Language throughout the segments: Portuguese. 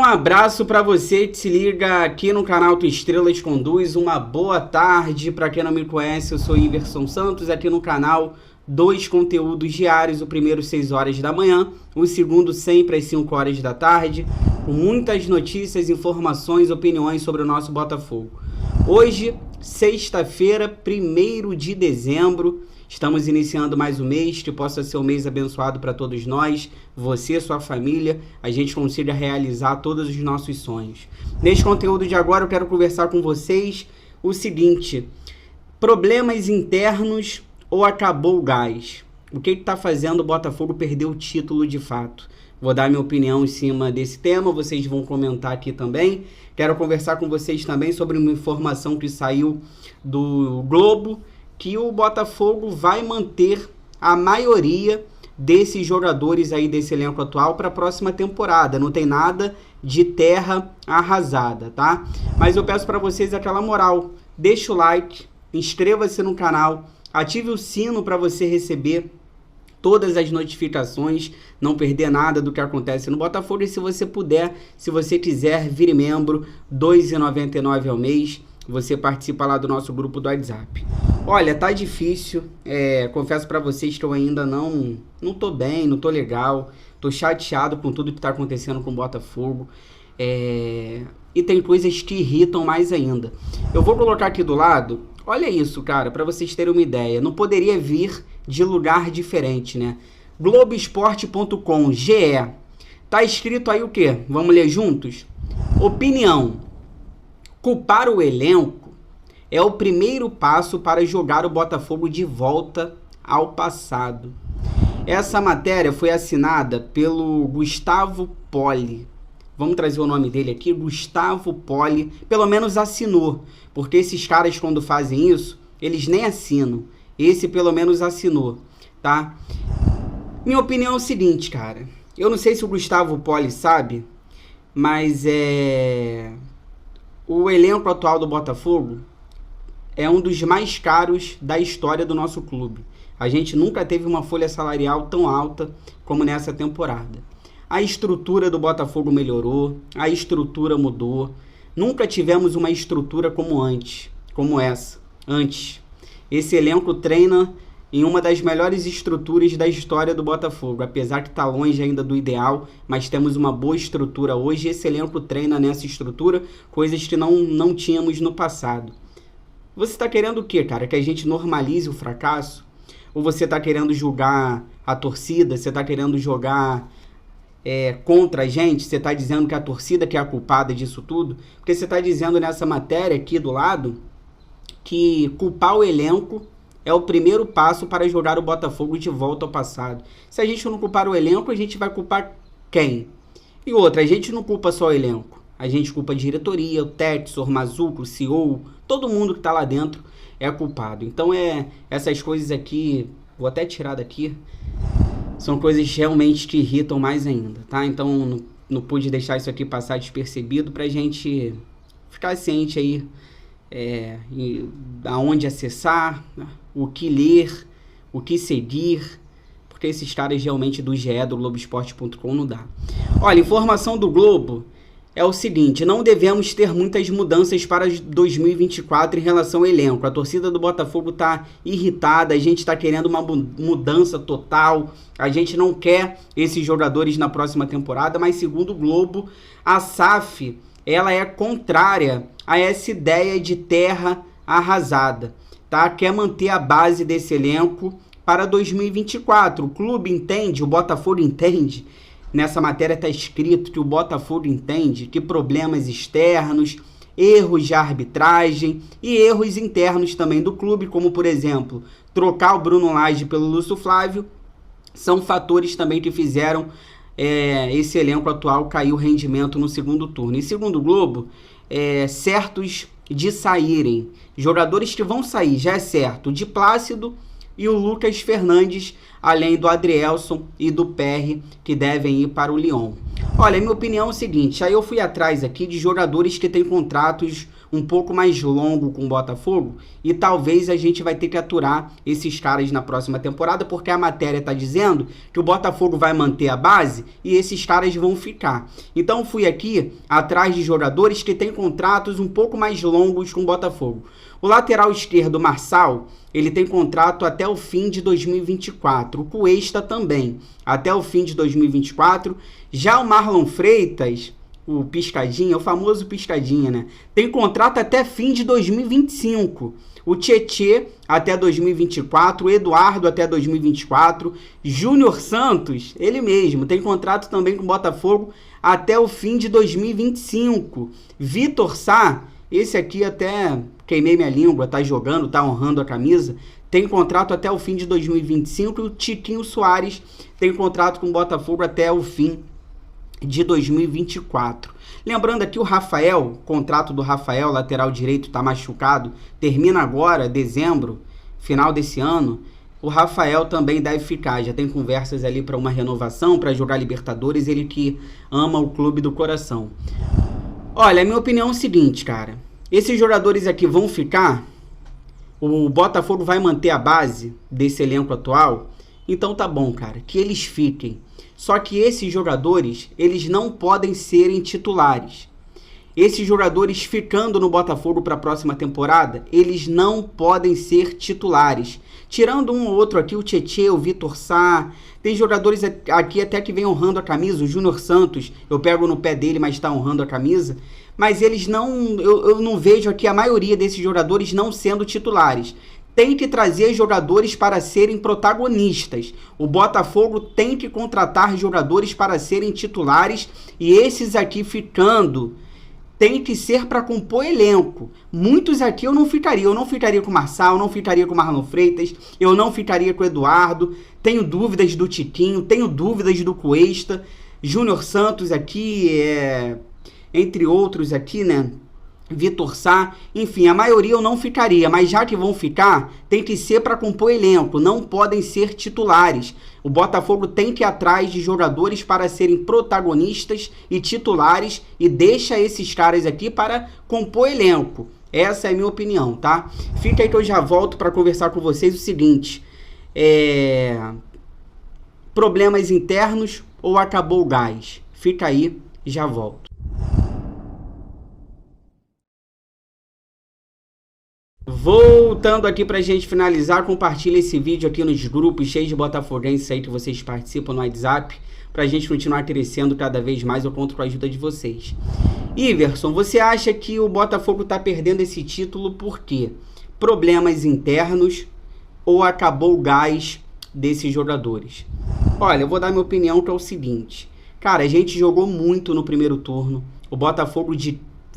abraço para você que se liga aqui no canal Tu Estrelas Conduz. Uma boa tarde. Para quem não me conhece, eu sou Iverson Santos, aqui no canal 2 conteúdos diários, o primeiro 6 horas da manhã, o segundo sempre às 5 horas da tarde, com muitas notícias, informações, opiniões sobre o nosso Botafogo. Hoje, sexta-feira, 1º de dezembro, estamos iniciando mais um mês, que possa ser um mês abençoado para todos nós, você, sua família, a gente consiga realizar todos os nossos sonhos. Neste conteúdo de agora eu quero conversar com vocês o seguinte: problemas internos ou acabou o gás? O que está fazendo o Botafogo perder o título de fato? Vou dar minha opinião em cima desse tema, vocês vão comentar aqui também. Quero conversar com vocês também sobre uma informação que saiu do Globo, que o Botafogo vai manter a maioria desses jogadores aí desse elenco atual para a próxima temporada. Não tem nada de terra arrasada, tá? Mas eu peço para vocês aquela moral. Deixa o like, inscreva-se no canal, ative o sino para você receber todas as notificações, não perder nada do que acontece no Botafogo. E se você puder, se você quiser, vire membro, R$ 2,99 ao mês. Você participa lá do nosso grupo do WhatsApp. Olha, tá difícil, confesso pra vocês que eu ainda não tô bem, não tô legal, tô chateado com tudo que tá acontecendo com o Botafogo, e tem coisas que irritam mais ainda. Eu vou colocar aqui do lado, olha isso, cara, pra vocês terem uma ideia, não poderia vir de lugar diferente, né? Globoesporte.com, GE, tá escrito aí o quê? Vamos ler juntos? Opinião: culpar o elenco é o primeiro passo para jogar o Botafogo de volta ao passado. Essa matéria foi assinada pelo Gustavo Poli. Vamos trazer o nome dele aqui, Gustavo Poli. Pelo menos assinou, porque esses caras, quando fazem isso, eles nem assinam. Esse pelo menos assinou, tá? Minha opinião é o seguinte, cara. Eu não sei se o Gustavo Poli sabe, mas o elenco atual do Botafogo é um dos mais caros da história do nosso clube. A gente nunca teve uma folha salarial tão alta como nessa temporada. A estrutura do Botafogo melhorou, a estrutura mudou. Nunca tivemos uma estrutura como essa, antes. Esse elenco treina em uma das melhores estruturas da história do Botafogo, apesar que está longe ainda do ideal, mas temos uma boa estrutura hoje. Esse elenco treina nessa estrutura, coisas que não tínhamos no passado. Você está querendo o quê, cara? Que a gente normalize o fracasso? Ou você está querendo julgar a torcida? Você está querendo jogar contra a gente? Você está dizendo que a torcida que é a culpada disso tudo? Porque você está dizendo nessa matéria aqui do lado que culpar o elenco é o primeiro passo para jogar o Botafogo de volta ao passado. Se a gente não culpar o elenco, a gente vai culpar quem? E outra, a gente não culpa só o elenco. A gente culpa a diretoria, o Tetsu, o Mazuco, o CEO, todo mundo que está lá dentro é culpado. Então essas coisas aqui, vou até tirar daqui, são coisas realmente que irritam mais ainda, tá? Então não pude deixar isso aqui passar despercebido pra gente ficar ciente aí aonde acessar, o que ler, o que seguir, porque esses caras realmente do GE, do Globoesporte.com, não dá. Olha, informação do Globo é o seguinte: não devemos ter muitas mudanças para 2024 em relação ao elenco. A torcida do Botafogo está irritada, a gente está querendo uma mudança total, a gente não quer esses jogadores na próxima temporada, mas segundo o Globo, a SAF ela é contrária a essa ideia de terra arrasada, tá? Quer manter a base desse elenco para 2024. O clube entende, o Botafogo entende, nessa matéria está escrito que o Botafogo entende que problemas externos, erros de arbitragem e erros internos também do clube, como por exemplo, trocar o Bruno Lage pelo Lúcio Flávio, são fatores também que fizeram esse elenco atual cair o rendimento no segundo turno. E segundo o Globo, certos de saírem, jogadores que vão sair, já é certo, o de Plácido e o Lucas Fernandes, além do Adrielson e do Perry, que devem ir para o Lyon. Olha, minha opinião é o seguinte, aí eu fui atrás aqui de jogadores que têm contratos um pouco mais longos com o Botafogo e talvez a gente vai ter que aturar esses caras na próxima temporada, porque a matéria está dizendo que o Botafogo vai manter a base e esses caras vão ficar. Então fui aqui atrás de jogadores que têm contratos um pouco mais longos com o Botafogo. O lateral esquerdo, Marçal, ele tem contrato até o fim de 2024. O Cuesta também, até o fim de 2024. Já o Marlon Freitas, o Piscadinha, o famoso Piscadinha, né? Tem contrato até fim de 2025. O Tietê até 2024, o Eduardo até 2024. Júnior Santos, ele mesmo, tem contrato também com o Botafogo até o fim de 2025. Vitor Sá, esse aqui até queimei minha língua, tá jogando, tá honrando a camisa, tem contrato até o fim de 2025 e o Tiquinho Soares tem contrato com o Botafogo até o fim de 2024. Lembrando aqui o Rafael, contrato do Rafael, lateral direito, tá machucado, termina agora, dezembro, final desse ano. O Rafael também deve ficar, já tem conversas ali para uma renovação, para jogar Libertadores, ele que ama o clube do coração. Olha, a minha opinião é o seguinte, cara. Esses jogadores aqui vão ficar, o Botafogo vai manter a base desse elenco atual, então tá bom, cara, que eles fiquem. Só que esses jogadores, eles não podem serem titulares. Esses jogadores ficando no Botafogo para a próxima temporada, eles não podem ser titulares. Tirando um ou outro aqui, o Tietê, o Vitor Sá, tem jogadores aqui até que vem honrando a camisa, o Júnior Santos, eu pego no pé dele, mas está honrando a camisa. Mas eles não, eu não vejo aqui a maioria desses jogadores não sendo titulares. Tem que trazer jogadores para serem protagonistas. O Botafogo tem que contratar jogadores para serem titulares e esses aqui ficando tem que ser para compor elenco. Muitos aqui eu não ficaria com o Marçal, não ficaria com o Marlon Freitas, eu não ficaria com o Eduardo, tenho dúvidas do Tiquinho, tenho dúvidas do Cuesta, Júnior Santos aqui, entre outros aqui, né? Vitor Sá, enfim, a maioria eu não ficaria, mas já que vão ficar, tem que ser para compor elenco, não podem ser titulares. O Botafogo tem que ir atrás de jogadores para serem protagonistas e titulares e deixa esses caras aqui para compor elenco. Essa é a minha opinião, tá? Fica aí que eu já volto para conversar com vocês o seguinte, problemas internos ou acabou o gás? Fica aí, já volto. Voltando aqui pra gente finalizar, compartilha esse vídeo aqui nos grupos cheios de botafoguenses aí que vocês participam no WhatsApp, pra gente continuar crescendo cada vez mais, eu conto com a ajuda de vocês. Iverson, você acha que o Botafogo tá perdendo esse título por quê? Problemas internos ou acabou o gás desses jogadores? Olha, eu vou dar minha opinião que é o seguinte, cara, a gente jogou muito no primeiro turno, o Botafogo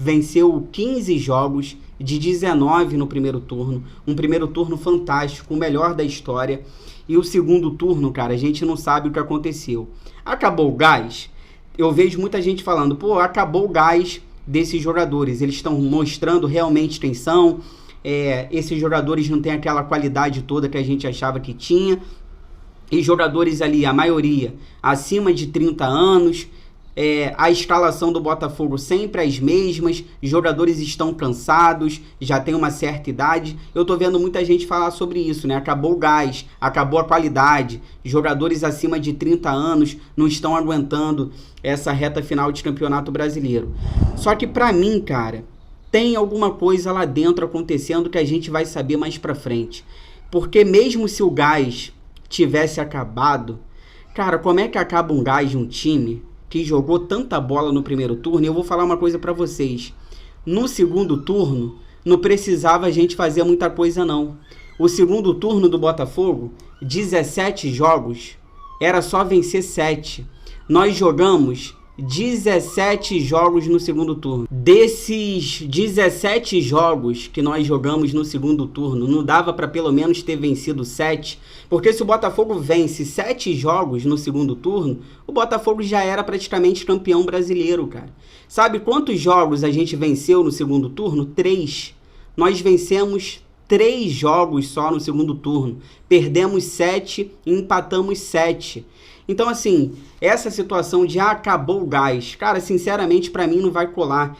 venceu 15 jogos de 19 no primeiro turno, um primeiro turno fantástico, o melhor da história, e o segundo turno, cara, a gente não sabe o que aconteceu. Acabou o gás? Eu vejo muita gente falando, pô, acabou o gás desses jogadores, eles estão mostrando realmente quem são, esses jogadores não têm aquela qualidade toda que a gente achava que tinha, e jogadores ali, a maioria, acima de 30 anos, a escalação do Botafogo sempre as mesmas, jogadores estão cansados, já tem uma certa idade. Eu tô vendo muita gente falar sobre isso, né? Acabou o gás, acabou a qualidade, jogadores acima de 30 anos não estão aguentando essa reta final de campeonato brasileiro. Só que pra mim, cara, tem alguma coisa lá dentro acontecendo que a gente vai saber mais pra frente. Porque mesmo se o gás tivesse acabado, cara, como é que acaba um gás de um time que jogou tanta bola no primeiro turno? E eu vou falar uma coisa pra vocês. No segundo turno, não precisava a gente fazer muita coisa, não. O segundo turno do Botafogo, 17 jogos, era só vencer 7. Nós jogamos 17 jogos no segundo turno. Desses 17 jogos que nós jogamos no segundo turno, não dava para pelo menos ter vencido 7, porque se o Botafogo vence 7 jogos no segundo turno, o Botafogo já era praticamente campeão brasileiro, cara. Sabe quantos jogos a gente venceu no segundo turno? 3. Nós vencemos 3 jogos só no segundo turno. Perdemos 7 e empatamos 7. Então, assim, essa situação de acabou o gás, cara, sinceramente, pra mim não vai colar.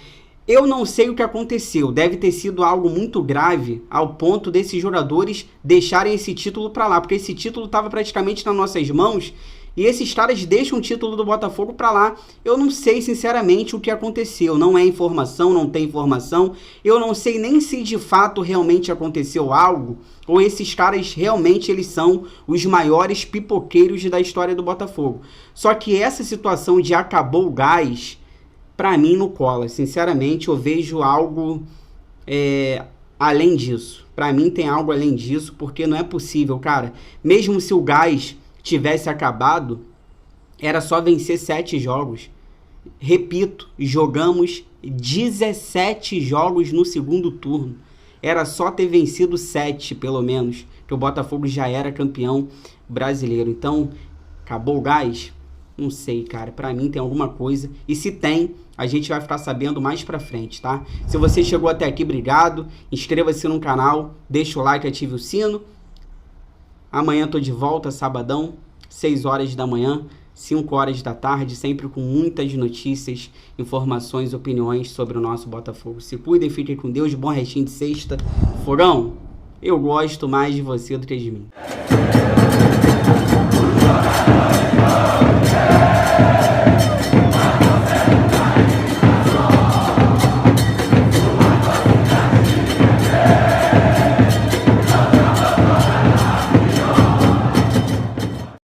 Eu não sei o que aconteceu, deve ter sido algo muito grave ao ponto desses jogadores deixarem esse título pra lá, porque esse título estava praticamente nas nossas mãos e esses caras deixam o título do Botafogo pra lá. Eu não sei sinceramente o que aconteceu, não é informação, não tem informação, eu não sei nem se de fato realmente aconteceu algo ou esses caras realmente eles são os maiores pipoqueiros da história do Botafogo. Só que essa situação de acabou o gás, pra mim não cola, sinceramente eu vejo algo além disso. Pra mim tem algo além disso, porque não é possível, cara. Mesmo se o gás tivesse acabado, era só vencer 7 jogos. Repito, jogamos 17 jogos no segundo turno. Era só ter vencido 7, pelo menos, que o Botafogo já era campeão brasileiro. Então, acabou o gás? Não sei, cara. Pra mim tem alguma coisa. E se tem, a gente vai ficar sabendo mais pra frente, tá? Se você chegou até aqui, obrigado. Inscreva-se no canal, deixa o like, ative o sino. Amanhã tô de volta, sabadão, 6 horas da manhã, 5 horas da tarde, sempre com muitas notícias, informações, opiniões sobre o nosso Botafogo. Se cuidem, fiquem com Deus, bom restinho de sexta. Fogão, eu gosto mais de você do que de mim.